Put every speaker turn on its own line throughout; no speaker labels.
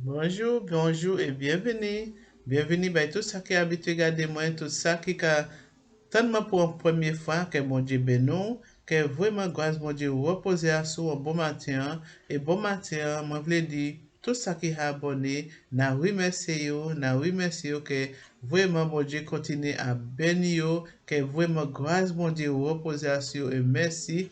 Bonjour, bonjour et bienvenue. Bienvenue by tout ça qui habite regarder moi, tout ça qui a tellement pour une première fois que mon Dieu bénou, que vraiment grâce mon Dieu reposer à soi un bon matin et bon matin, moi voulais dire tout ça qui a abonné, na remercie yo que vraiment mon Dieu continue à bénir yo, que vraiment grâce mon Dieu reposer à soi et merci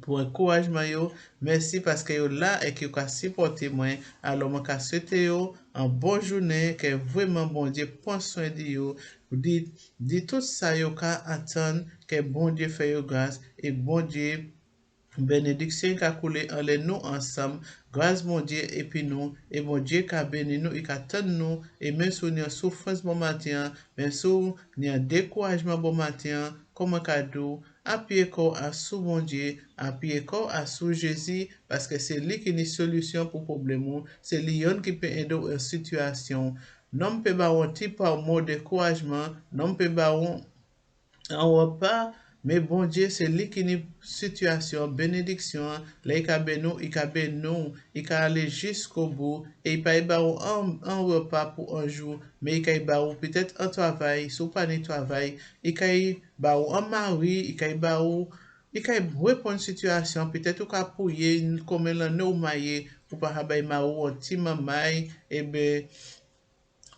pour encouragement yo. Merci parce que yo là et que vous avez supporté moi. Alors, je souhaite yo une bonne journée, que vraiment bon Dieu prend soin de yo. Dit tout ça yo ka attendre que bon Dieu fait yo grâce et bon Dieu bénédiction qui a coulé en les nous ensemble, grâce mon Dieu et puis nous, et mon Dieu qui a béni nous et qui a nous, et même si nous avons souffrance bon matin, même si nous avons découragement bon matin, comme un cadeau, appuyez corps à sous mon Dieu, appuyez corps à sous Jésus, parce que c'est lui qui a une solution pour le problème, c'est lui qui peut aider une situation. Non peut pas un petit par mot de découragement, non peut pas en repas, mais bon Dieu, c'est lui qui nous situation, bénédiction, là, il peut aller jusqu'au bout, et il peut y avoir un repas pour un jour, mais il peut y avoir peut-être un travail, si pas de travail, il peut y avoir un mari, il peut y avoir il peut répondre à une situation, peut-être qu'il peut pouiller, comme il en a maillé, pour pas avoir un petit maman, et ben,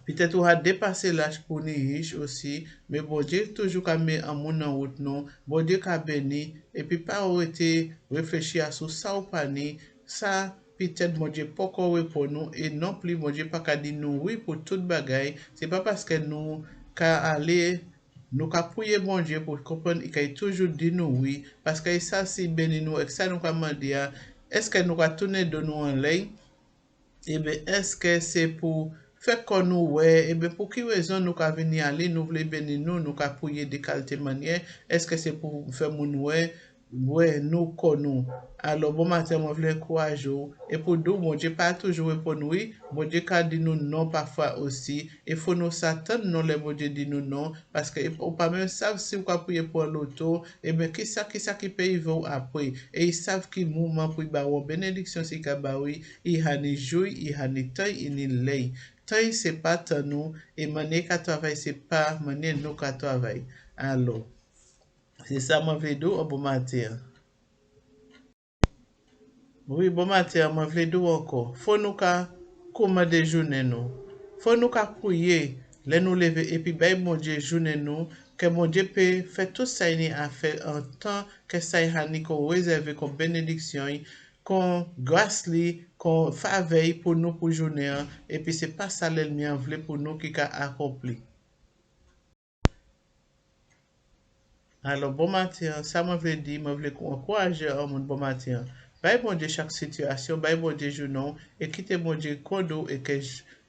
peut-être qu'on a dépassé l'âge pour les riches aussi, mais bon Dieu toujours quand même en mon en route non, bon Dieu qu'a béni, et puis pas arrêter réfléchir à ça ou pas ni, ça peut-être mon Dieu pas encore pour nous, et non plus mon Dieu pas qu'à dire nous oui pour toute bagaille, c'est pas parce que nous qu'à aller nous qu'à prier mon Dieu pour comprendre qu'il a toujours dit nous oui, parce que ça c'est béni nous, et que ça nous a demandé, est-ce que nous va tourner de nous en ligne? Eh bien, est-ce que c'est pour faire qu'on nous, ouais, eh bien, pour qui raison nous qu'à venir aller, nous voulons bénir nous, nous qu'à prier de qualité manière, est-ce que c'est pour faire mon ouais, ouais, nous qu'on nous. Alors, bon matin, moi, je voulais encourager, et pour nous, mon Dieu, pas toujours pour nous, oui, mon Dieu, qu'a dit nous non parfois aussi, il faut nous s'attendre, non, le bon Dieu dit nous non, parce que, ou pas même savent si vous prier pour l'auto, eh bien, qui ça qui paye vous après, et ils savent qui mouvement pour bah, bénédiction, c'est qu'à bah oui, il a ni jour, il a ni temps, il ni lei. Temps, c'est pas tant nous, et manier qu'à travailler, c'est pas manier nous qu'à travailler. Alors, c'est ça, mon vidéo, bon matin. Oui, bon matin, moi, je dire encore. Faut nous qu'à comment déjeuner nous. Faut nous qu'à prier, les nous lever et puis ben mon Dieu journée nous que mon Dieu peut faire tout ça il a fait en temps que ça il a ni qu'on réservé comme bénédiction, qu'on grâce li, qu'on faveur pour nous pour journée et puis c'est pas ça l'ennemi en voulait pour nous qui a accompli. Alors, bon matin, ça m'a veut dire, m'a voulu encourager à mon bon matin. Bye bon Dieu chaque situation, bye bon Dieu genou, et quittez mon Dieu kodo, et que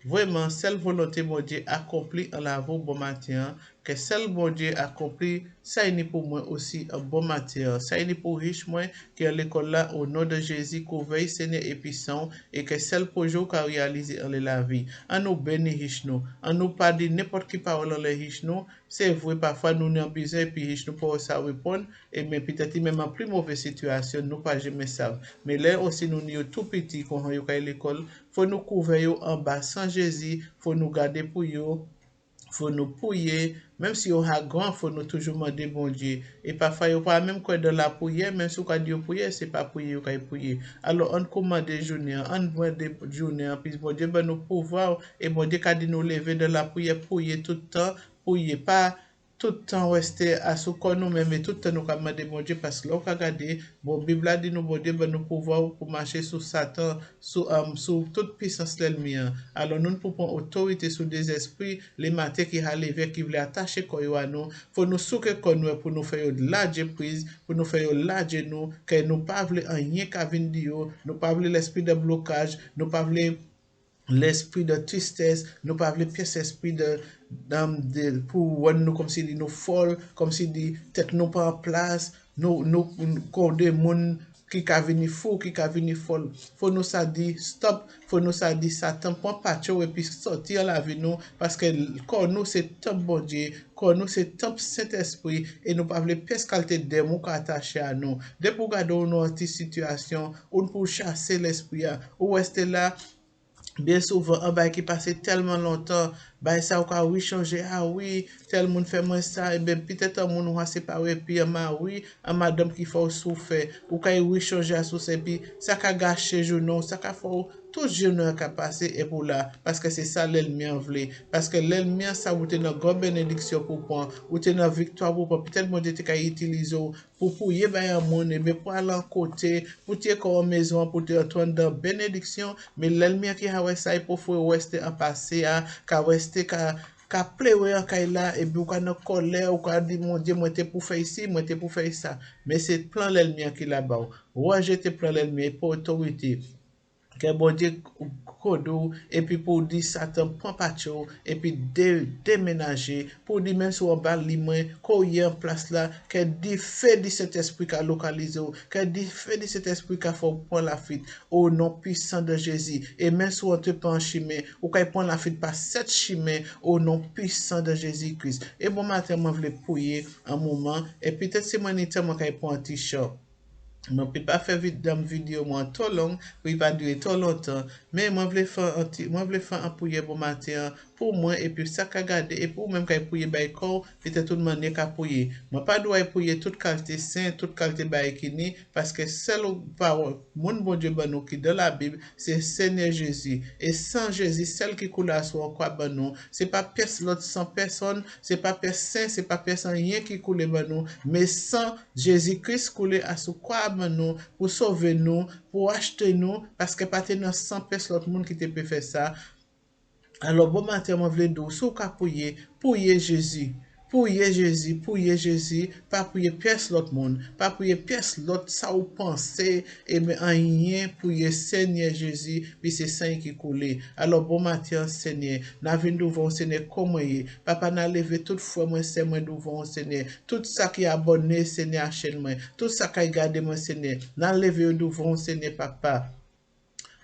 vraiment, seule volonté mon Dieu accomplie en la vous bon matin, que seul mon Dieu accompli, ça y est pour moi aussi un bon matin, ça y est pour riche moi, qui est à l'école là, au nom de Jésus, qu'on veille Seigneur et puissant, et que seul projet qu'a réalisé en la vie, en nous bénir riche nous, en nous pas dire n'importe qui parole en les riche nous, c'est vrai, parfois nous n'avons besoin, puis riche nous pour ça répondre, et mais peut-être même en plus mauvaise situation, nous pas jamais ça. Mais là aussi, nous sommes tout petits quand on est à l'école, faut nous couvrir en bas sans Jésus, faut nous garder pour eux, faut nous prier, même si on a grand, faut nous toujours demander bon Dieu. Et parfois, il n'y a pas même quoi de la prière, même si on a dit prier, c'est pas prier, on a prier. Alors, on commande des journées, on voit des journées, puis bon Dieu, ben nous pouvoir, et bon Dieu, quand dit nous lever de la prière, prier tout le temps, prier pas tout le temps rester à ce qu'on nous même et tout le temps nous demander mon Dieu parce que là on a regardé bon Bible a dit nous bon Dieu ben nous pouvoir pour marcher sous Satan sous toute puissance de l'ennemi alors nous pouvons autorité sur des esprits les matins qui arrivent qui veulent attacher quoi à nous faut nous souquer nous pour nous faire de large prise pour nous faire large nous que nous pas voulons rien qu'à venir nous pas voulons l'esprit de blocage nous pas voulons l'esprit de tristesse, nous pas les pièces esprit pour nous comme si nous folle, comme si dit tête nous pas en place, nous des monde qui ka venu fou, qui ka venu folle. Faut nous ça dit stop, faut nous ça dit Satan prend patcho et puis sortir la vie nous parce que quand nous c'est top bon Dieu, quand nous c'est top Saint-Esprit et nous pas les pièces qualité de démons qui attachés à nous. Dès pour garder nos situation, on pour chasser l'esprit ou rester là Bien souvent, un bail qui passait tellement longtemps, bah ça ou ka oui changer, ah oui, tel monde fait moi ça, et bien peut-être un monde ou a séparé, puis un oui, un madame qui fait souffrir, ou ka oui changer à sous puis ça ka gâcher journée, ça ka fait tout journée qui passé et pour là, parce que c'est ça l'ennemi en voulait, parce que l'ennemi ça vous une grande bénédiction pour prendre, ou une victoire pour prendre, peut-être mon Dieu te ka utiliser pour y ben un monde, mais pour aller en côté, pour te comme maison, pour te entendre dans bénédiction, mais l'ennemi qui a ça, il faut rester en passé, ka rester ka pleure en kay là et puis ka dans colère ou ka dit mon Dieu moi t'es pour faire ici moi t'es pour faire ça mais c'est plan l'ennemi qui là-bas rejeter plan l'ennemi pour autorité que bon Dieu kodo et puis pour dire Satan prend patio et puis déménager pour dire même si on bat limon qu'on y en place là que dit fait de cet esprit qu'a localisé que dit fait de cet esprit qu'a fait prendre la fuite au nom puissant de Jésus et même si on te prend en chemin ou qu'il prend la fuite par cette chemin au nom puissant de Jésus-Christ et bon matin moi voulais prier un moment et peut-être c'est mon état moi qu'il prend un t-shirt. Je ne peux pas faire une vidéo trop longue, pour il va durer trop longtemps. Mais moi, je voulais faire un prière pour matin, pour moi, et puis ça qu'a gardé, et pour même quand prier by corps, peut-être tout le monde n'est qu'à prier. Moi, pas doit prier toute qualité saint, toute qualité by kini, parce que seul parole, mon bon Dieu, nous qui dans la Bible, c'est Seigneur Jésus. Et sans Jésus, celle qui coule à soi, quoi, nous, c'est pas personne, l'autre sans personne, c'est pas personne, c'est pas personne, rien qui coule, nous, mais sans Jésus-Christ coule à soi, quoi, nous, pour sauver nous, pour acheter nous, parce que pas de 100 personnes, l'autre monde qui te peut faire ça. Alors, bon matin, moi, je voulais dire, si vous prier Jésus, prier Jésus, pas prier pièce l'autre monde, pas prier pièce l'autre, ça ou penser, et mais en rien, prier Seigneur Jésus, puis c'est ça qui coule. Alors, bon matin, Seigneur, n'a venu devant Seigneur, comme papa n'a levé toute fois, moi, c'est moi devant Seigneur, tout ça qui est abonné, Seigneur, achète moi, tout ça qui est gardé, moi, Seigneur, n'a levé devant Seigneur, papa.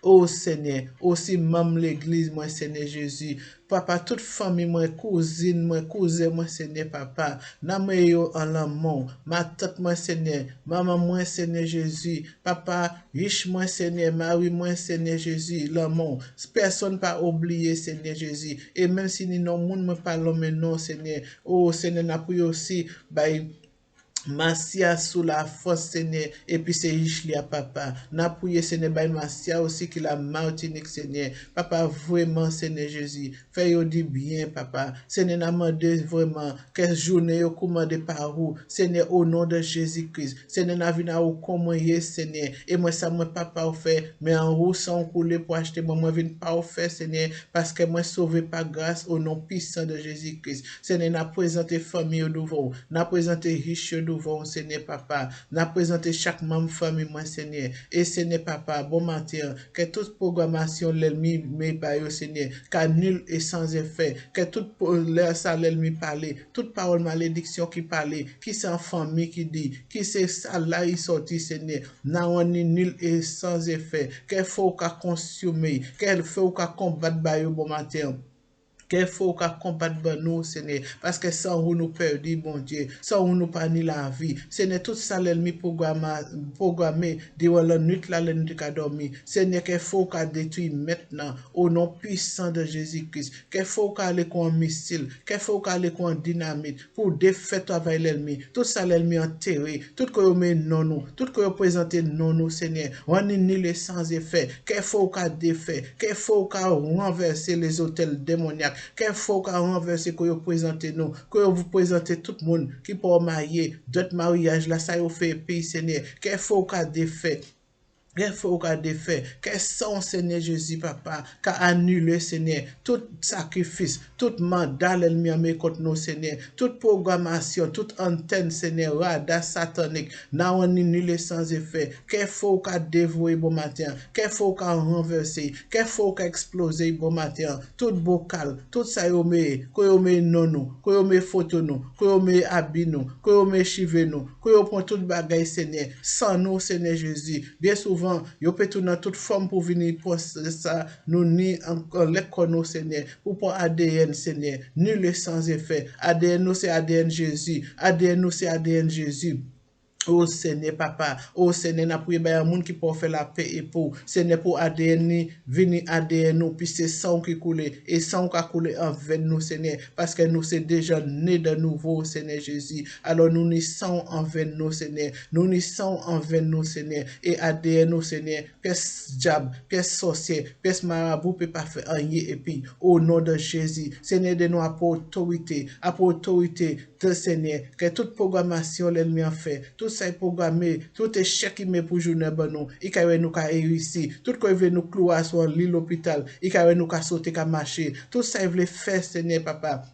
Oh Seigneur, aussi même l'église, moi Seigneur Jésus. Papa, toute famille, moi cousine, moi cousin, moi Seigneur Papa. Nan moi yo en l'amour. Ma tante, moi Seigneur. Maman, moi Seigneur Jésus. Papa, riche, moi Seigneur. Marie, moi Seigneur Jésus. L'amour. Personne pas oublié, Seigneur Jésus. Et même si nous non monde me parlons, mais non, Seigneur. Oh Seigneur, n'a prié aussi, by Massia sous la force, Seigneur, et puis c'est riche, papa. N'a prié, Seigneur, by Massia aussi qui la Martinique, Seigneur. Papa, vraiment, Seigneur Jésus, fais-yo du bien, papa. Seigneur, n'a demandé vraiment, quelle journée yo commandé par vous, Seigneur, au nom de Jésus-Christ. Seigneur, n'a vu na ou comment Seigneur. Et moi, ça, moi, papa, ou fait, mais en haut, sans couler pour acheter, moi, viens pas au fait, Seigneur, parce que moi, sauvé par grâce au nom puissant de Jésus-Christ. Seigneur, n'a présenté famille au nouveau, n'a présenté riche au devant, Seigneur Papa, n'a présenté chaque membre famille, moi, Seigneur. Et Seigneur Papa, bon matin, que toute programmation, l'ennemi, mais par Seigneur, car nul est sans effet, que toute l'air ça, l'ennemi parler, toute parole malédiction qui parlait, qui c'est en famille qui dit, qui c'est ça là, il sorti, Seigneur, n'a on nul est sans effet, qu'il faut qu'à consommer, qu'il faut qu'à combattre, bon matin. Qu'il faut qu'à combattre nous, Seigneur, parce que sans vous nous perdons, bon Dieu, sans vous nous pas ni la vie. Seigneur, tout ça l'ennemi programmé, durant la nuit, là, l'ennemi qui a dormi. Seigneur, qu'il faut qu'à détruire maintenant, au nom puissant de Jésus-Christ. Qu'il faut qu'à aller con un missile, qu'il faut qu'à aller con un dynamite, pour défaire avec l'ennemi. Tout ça l'ennemi enterré, tout que vous met non nous, tout que vous présentez non nous, Seigneur. On est ni les sans effet, qu'il faut qu'à défaire, qu'il faut qu'à renverser les hôtels démoniaques. Qu'il faut qu'on renverse, que vous présentez nous, que vous présentez tout le monde qui peut marier, d'autres mariages là, ça vous fait pays, Seigneur. Qu'il faut qu'on défait. Qu'il faut qu'on défait, que son Seigneur Jésus, papa, qu'a annulé, Seigneur, tout sacrifice, tout mandat, l'ennemi a mis contre nous, Seigneur, toute programmation, toute antenne, Seigneur, radar satanique, n'a on annulé sans effet, qu'il faut qu'on dévouer bon matin, qu'il faut qu'on renverser, qu'il faut qu'on exploser bon matin, tout bocal, tout ça y met, qu'on met non, qu'on met photo nous, qu'on met habit nous, qu'on met chive nous, qu'on prend tout bagage, Seigneur, sans nous, Seigneur Jésus, bien souvent, yo peut tout dans toute forme pour venir pour ça nous ni encore l'école Seigneur pour pour ADN Seigneur nul est sans effet ADN nous c'est ADN Jésus ADN nous c'est ADN Jésus Oh Seigneur papa, oh Seigneur, n'a prié un monde qui peut faire la paix et pour Seigneur pour ADN ni venir ADN nous puis c'est sang qui coule et sang qui a coulé en veine nous Seigneur parce que nous c'est déjà né de nouveau Seigneur Jésus. Alors nous n'y sang en veine nous Seigneur, nous n'y sang en veine nous Seigneur et ADN nous Seigneur, pièce diable, pièce sorcier, pièce marabout peut pas faire rien et puis au nom de Jésus, Seigneur de nous à autorité de Seigneur, que toute programmation l'ennemi a fait, tout ça est programmé, tout échec qui met pour journée ben nous, il va nous réussir, tout ce veut nous clouer sur l'hôpital, il va nous sauter, marcher, tout ça il veut faire Seigneur papa.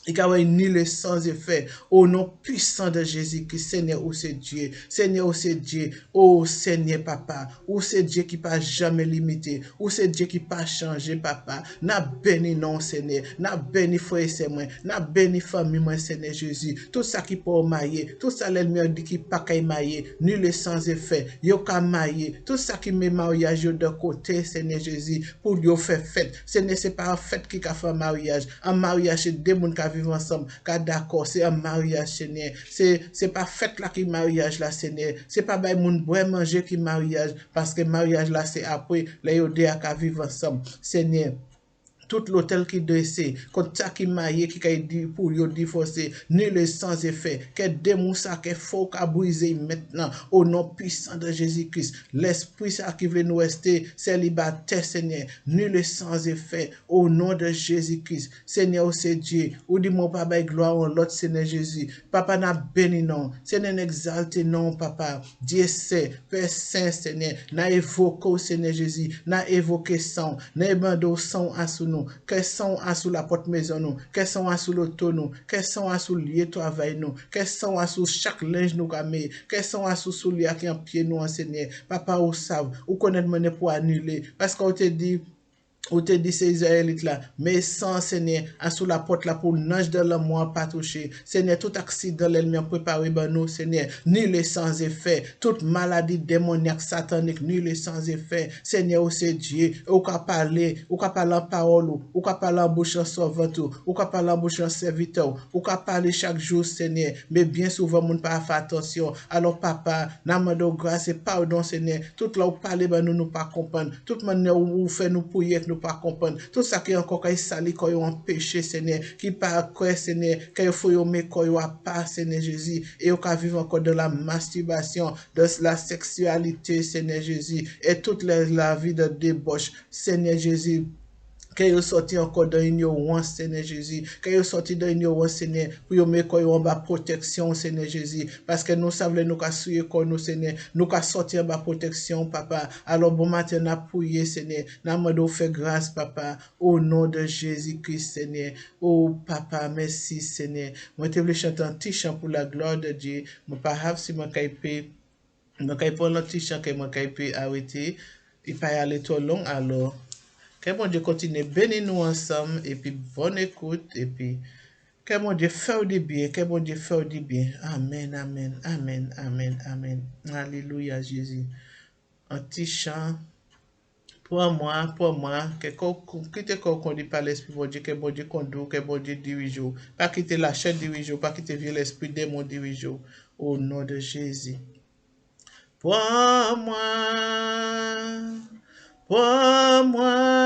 Il n'y a ni le sans effet. Au nom puissant de Jésus-Christ, Seigneur, où c'est Dieu. Seigneur, où c'est Dieu. Oh Seigneur, papa. Où c'est Dieu qui n'a jamais limité. Où c'est Dieu qui n'a changé, papa. N'a béni non, Seigneur. N'a béni frère et sœur, n'a béni famille, moi, Seigneur Jésus. Tout ça qui peut mailler. Tout ça, l'ennemi dit qui pas qu'à mailler. Ni le sans effet. Yo qu'à mailler. Tout ça qui met mariage de côté, Seigneur Jésus, pour yo faire fête. Seigneur, c'est pas un fête qui a fait mariage. Un mariage, c'est deux personnes qui vivre ensemble, d'accord, c'est un mariage, Seigneur. C'est pas fête là qui mariage là, Seigneur. C'est pas bay moun boire manger qui mariage, parce que mariage là, c'est après, les yodé à vivre ensemble, Seigneur. Tout l'hôtel qui dressé, quand ça qui maillé, qui a dit pour yo divorcer, ni le sans effet, que démon ça que faut qu'a briser maintenant, au nom puissant de Jésus-Christ. L'esprit ça qui veut nous rester célibataire, Seigneur, ni le sans effet, au nom de Jésus-Christ. Seigneur, c'est Dieu, ou dit mon papa gloire en l'autre, Seigneur Jésus. Papa n'a béni non, Seigneur n'exalte non, papa. Dieu sait, Père Saint, Seigneur, n'a évoqué, Seigneur Jésus, n'a évoqué sang, n'a évoqué sang à sous nous. Quels sont sous la porte maison nous, quels sont sous l'auto nous, quels sont sous le lieu de travail nous, quels sont sous chaque linge nous camé, quels sont sous souliers qui en pied nous enseigner. Papa ou savent, ou connaître mon pour annuler, parce qu'on te dit, ou te dit ces Israélites là, mais sans Seigneur, à sous la porte là pour l'ange de la mort pas toucher. Seigneur, tout accident l'ennemi préparé par nous, Seigneur, ni les sans effet, toute maladie démoniaque, satanique, ni les sans effet. Seigneur, c'est Dieu, ou qu'à parler en parole, ou qu'à parler en bouche en sauvant, ou qu'à parler en bouche en serviteur, ou qu'à parler chaque jour, Seigneur, mais bien souvent, mon pas faire attention. Alors, papa, n'amène grâce et pardon, Seigneur, tout là où parler, ben nous pas comprendre, toute manière où fait nous prier, nous pas comprendre. Tout ça qui est encore qui sali, qui est en péché, Seigneur, qui pas quoi, Seigneur, qui faut y mettre quoi y pas, Seigneur Jésus, et qui vivre encore de la masturbation, de la sexualité, Seigneur Jésus, et toute la vie de débauche, Seigneur Jésus. Que vous sorti encore dans l'ignorance, Seigneur Jésus. Que vous sorti dans l'ignorance, Seigneur, pour vous mettre en bas protection, Seigneur Jésus. Parce que nous savons, nous qu'à suivre comme nous, Seigneur. Nous qu'à sortir en bas protection, Papa. Alors, bon matin, nous prions, Seigneur. Nous demandons fait grâce, Papa. Au nom de Jésus-Christ, Seigneur. Oh, Papa, merci, Seigneur. Moi, je voulais chanter un petit chant pour la gloire de Dieu. Je ne sais pas si je peux prendre un petit chant que je peux arrêter. Il ne peut pas aller trop long, alors. Que mon Dieu continue bénir nous ensemble et puis bonne écoute et puis que mon Dieu fasse du bien, que mon Dieu fasse du bien. Amen, amen, amen, amen, amen. Alléluia Jésus. Un petit chant pour moi, que quitte qu'on dit par l'Esprit, mon Dieu, que mon Dieu conduit, que mon Dieu dirige. Pas quitter la chaîne dirige, pas quitter l'Esprit démon dirige. Au nom de Jésus. Pour moi. Pour moi,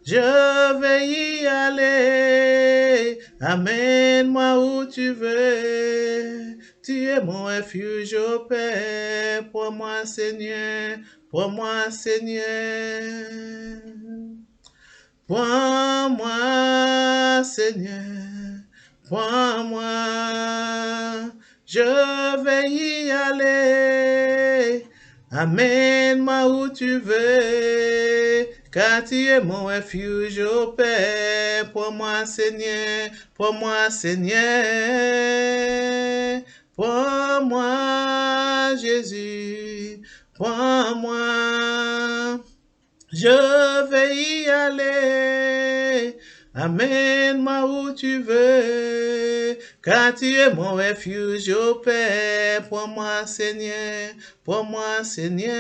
je vais y aller. Amène-moi où tu veux. Tu es mon refuge au Père. Pour moi, Seigneur. Pour moi, Seigneur. Pour moi, Seigneur. Pour moi. Je vais y aller. Amène-moi où tu veux, car tu es mon refuge au Père. Pour moi, Seigneur, pour moi, Seigneur, pour moi, Jésus, pour moi, je vais y aller. Amène-moi où tu veux, car tu es mon refuge au Père. Pour moi, Seigneur, pour moi, Seigneur.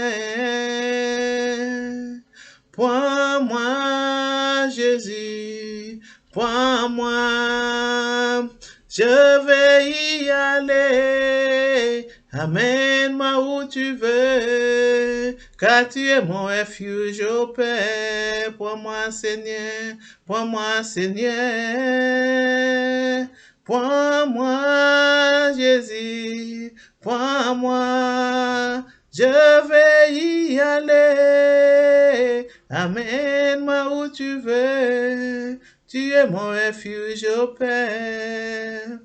Pour moi, Jésus, pour moi. Je vais y aller. Amène-moi où tu veux, car tu es mon refuge au Père. Prends-moi, Seigneur, prends-moi, Seigneur. Prends-moi, Jésus, prends-moi. Je vais y aller. Amène-moi où tu veux. Tu es mon refuge au Père.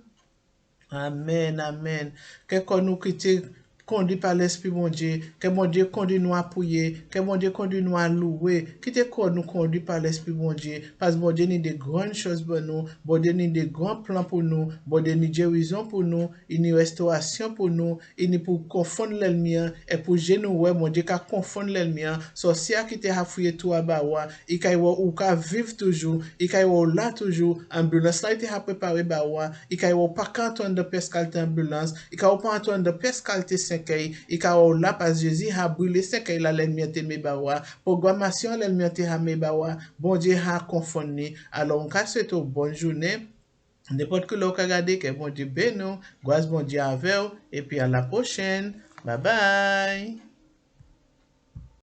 Amen, amen. Que nous quitter conduit par l'Esprit mon Dieu, que mon Dieu conduit nous à prier, que mon Dieu conduit nous à louer, quitter nous conduit par l'Esprit mon Dieu, parce que mon Dieu a des grandes choses pour nous, mon Dieu a des grands plans pour nous, mon Dieu a une guérison pour nous, une restauration pour nous, une pour confondre l'ennemi, et pour nous, ouais, mon Dieu, qu'à confondre l'ennemi, sorcier qui te a fouillé tout à bas, et ou qu'à vivre toujours, et qu'à là toujours, ambulance là, il a préparé bas, et qu'à pas quand de pescal ambulance, et qu'à pas Antoine de pescal te 5 et qu'à là, parce que Jésus a brûlé 5 là, l'ennemi te me bawa, programmation l'ennemi te a me bawa, bon Dieu a confondu, alors on casse cette bonne journée, n'importe que l'on regarde, que bon Dieu bénisse, grâce bon Dieu avec vous, et puis à la prochaine, bye bye.